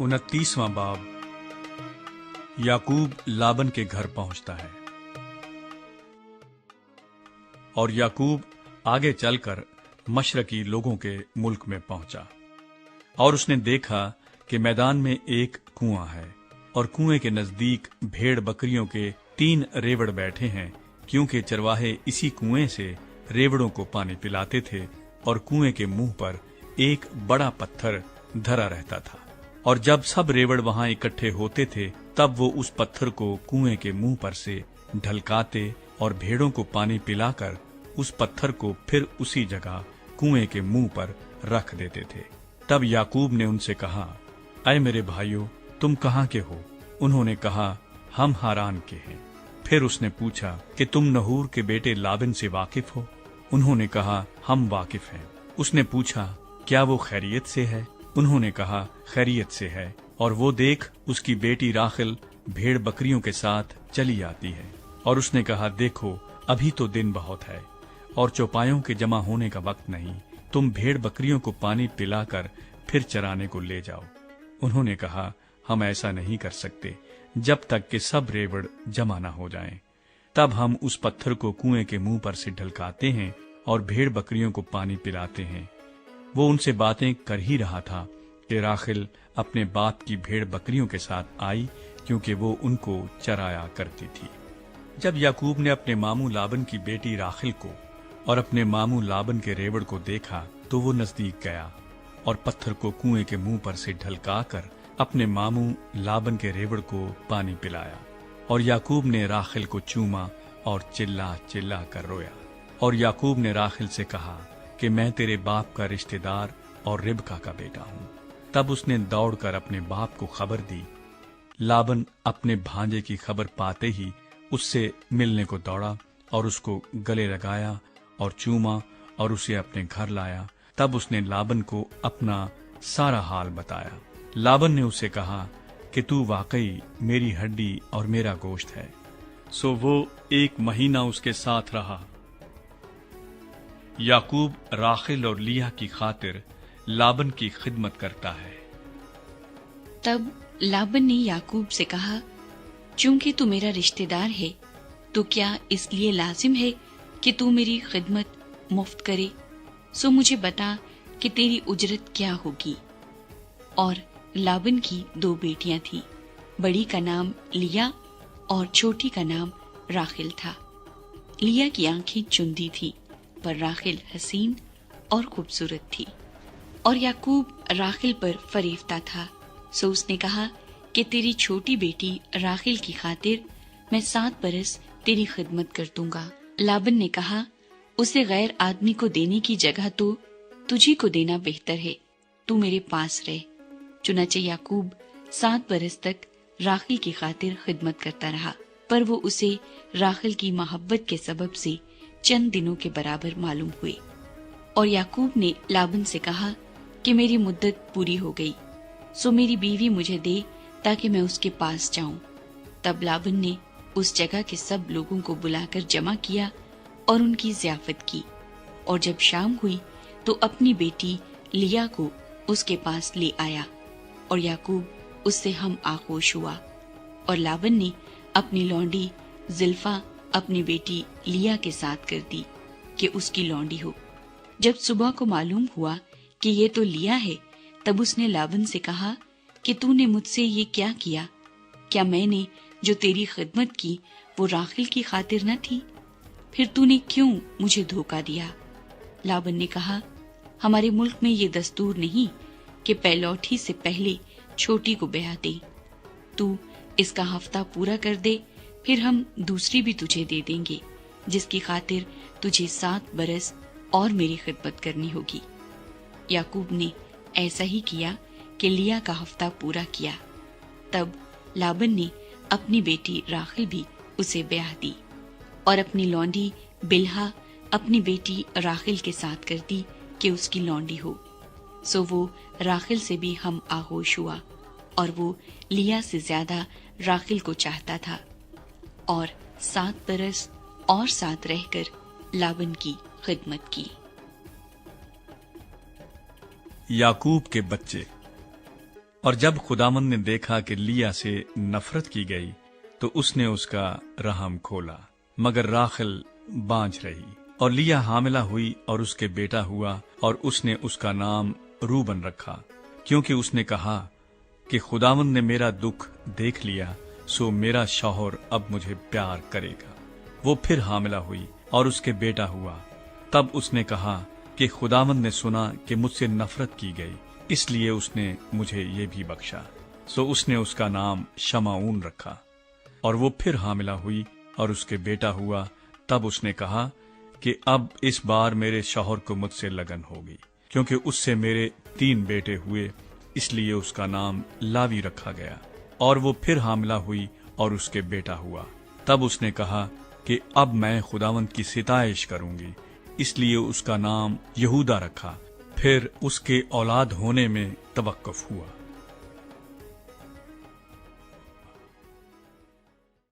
29वां बाब। याकूब लाबन के घर पहुंचता है। और याकूब आगे चलकर मशरकी लोगों के मुल्क में पहुंचा, और उसने देखा कि मैदान में एक कुआं है, और कुएं के नजदीक भेड़ बकरियों के 3 रेवड़ बैठे हैं, क्योंकि चरवाहे इसी कुएं से रेवड़ों को पानी पिलाते थे। और कुएं के मुंह पर एक बड़ा पत्थर धरा रहता था, और जब सब रेवड़ वहां इकट्ठे होते थे, तब वो उस पत्थर को कुएं के मुंह पर से ढलकाते और भेड़ों को पानी पिलाकर उस पत्थर को फिर उसी जगह कुएं के मुंह पर रख देते थे। तब याकूब ने उनसे कहा, ऐ मेरे भाइयों, तुम कहाँ के हो? उन्होंने कहा, हम हारान के हैं। फिर उसने पूछा कि तुम नहूर के बेटे लाबन से वाकिफ हो? उन्होंने कहा, हम वाकिफ हैं। उसने पूछा, क्या वो खैरियत से है? उन्होंने कहा, खैरियत से है, और वो देख उसकी बेटी राखिल भेड़ बकरियों के साथ चली आती है। और उसने कहा, देखो अभी तो दिन बहुत है और चौपायों के जमा होने का वक्त नहीं, तुम भेड़ बकरियों को पानी पिलाकर फिर चराने को ले जाओ। उन्होंने कहा, हम ऐसा नहीं कर सकते जब तक कि सब रेवड़ जमा न हो जाएं। तब हम उस पत्थर को कुएं के मुंह पर से ढलकाते हैं और भेड़ बकरियों को पानी पिलाते हैं। वो उनसे बातें कर ही रहा था कि राखिल अपने बाप की भेड़ बकरियों के साथ आई, क्योंकि वो उनको चराया करती थी। जब याकूब ने अपने मामू लाबन की बेटी राखिल को और अपने मामू लाबन के रेवड़ को देखा, तो वो नजदीक गया और पत्थर को कुएं के मुंह पर से ढलकाकर अपने मामू लाबन के रेवड़ को पानी पिलाया। और याकूब ने राखिल को चूमा और चिल्ला चिल्ला कर रोया। और याकूब ने राखिल से कहा कि मैं तेरे बाप का रिश्तेदार और रिबका का बेटा हूं। तब उसने दौड़कर अपने बाप को खबर दी। लाबन अपने भांजे की खबर पाते ही उससे मिलने को दौड़ा और उसको गले लगाया और चूमा और उसे अपने घर लाया। तब उसने लाबन को अपना सारा हाल बताया। लाबन ने उसे कहा कि तू वाकई मेरी हड्डी और मेरा गोश्त है। सो वो 1 महीना उसके साथ रहा। याकूब राखिल और लिया की खातिर लाबन की खिदमत करता है। तब लाबन ने याकूब से कहा, चूंकि तू मेरा रिश्तेदार है, तो क्या इसलिए लाजिम है कि तू मेरी खिदमत मुफ्त करे? सो मुझे बता कि तेरी उजरत क्या होगी। और लाबन की 2 बेटियां थीं, बड़ी का नाम लिया और छोटी का नाम राखिल था। लिया की आंखें चुंदी थी, पर राखिल हसीन और खूबसूरत थी। और याकूब राखिल पर फरेफ्ता था। सो उसने कहा कि तेरी छोटी बेटी राखिल की खातिर मैं 7 बरस तेरी खिदमत कर दूंगा। लाबन ने कहा, उसे गैर आदमी को देने की जगह तो तुझी को देना बेहतर है, तू मेरे पास रहे। चुनाचे याकूब 7 बरस तक राखिल की खातिर खिदमत करता रहा, पर वो उसे राखिल की मोहब्बत के सबब से चंद दिनों के बराबर मालूम हुए। और याकूब ने लाबन से कहा कि मेरी मुद्दत पूरी हो गई, सो मेरी बीवी मुझे दे ताकि मैं उसके पास जाऊं। तब लाबन ने उस जगह के सब लोगों को बुलाकर जमा किया और उनकी ज़ियाफत की। और जब शाम हुई तो अपनी बेटी लिया को उसके पास ले आया, और याकूब उससे हम आगोश हुआ। और लाबन ने अपनी लौंडी जिल्फा अपनी बेटी लिया के साथ कर दी कि उसकी लौंडी हो। जब सुबह को मालूम हुआ कि ये तो लिया है, तब उसने लाबन से कहा कि तूने मुझसे ये क्या किया? क्या मैंने जो तेरी खिदमत की वो राखिल की खातिर न थी? फिर तूने क्यों मुझे धोखा दिया? लाबन ने कहा, हमारे मुल्क में ये दस्तूर नहीं कि पैलौठी से पहले छोटी को ब्याह दे। तू इसका हफ्ता पूरा कर दे, फिर हम दूसरी भी तुझे दे देंगे, जिसकी खातिर तुझे 7 बरस और मेरी खिदमत करनी होगी। याकूब ने ऐसा ही किया कि लिया का हफ्ता पूरा किया। तब लाबन ने अपनी बेटी राखिल भी उसे ब्याह दी और अपनी लौंडी बिल्हा अपनी बेटी राखिल के साथ कर दी कि उसकी लौंडी हो। सो वो राखिल से भी हम आगोश हुआ, और वो लिया से ज्यादा राखिल को चाहता था। और 7 बरस और साथ रहकर लाबन की खिदमत की। याकूब के बच्चे। اور جب خداوند نے دیکھا کہ لیا سے نفرت کی گئی تو اس نے اس کا رحم کھولا، مگر راخل بانجھ رہی، اور لیا حاملہ ہوئی اور اس کے بیٹا ہوا، اور اس نے اس کا نام روبن رکھا، کیونکہ اس نے کہا کہ خداوند نے میرا دکھ دیکھ لیا، سو میرا شوہر اب مجھے پیار کرے گا۔ وہ پھر حاملہ ہوئی اور اس کے بیٹا ہوا، تب اس نے کہا کہ خداوند نے سنا کہ مجھ سے نفرت کی گئی، اس لیے اس نے مجھے یہ بھی بخشا، سو اس نے اس کا نام شمعون رکھا۔ اور وہ پھر حاملہ ہوئی اور اس کے بیٹا ہوا، تب اس نے کہا کہ اب اس بار میرے شوہر کو مجھ سے لگن ہوگی، کیونکہ اس سے میرے 3 بیٹے ہوئے، اس لیے اس کا نام لاوی رکھا گیا۔ اور وہ پھر حاملہ ہوئی اور اس کے بیٹا ہوا، تب اس نے کہا کہ اب میں خداوند کی ستائش کروں گی، اس لیے اس کا نام یہودا رکھا۔ پھر اس کے اولاد ہونے میں توقف ہوا۔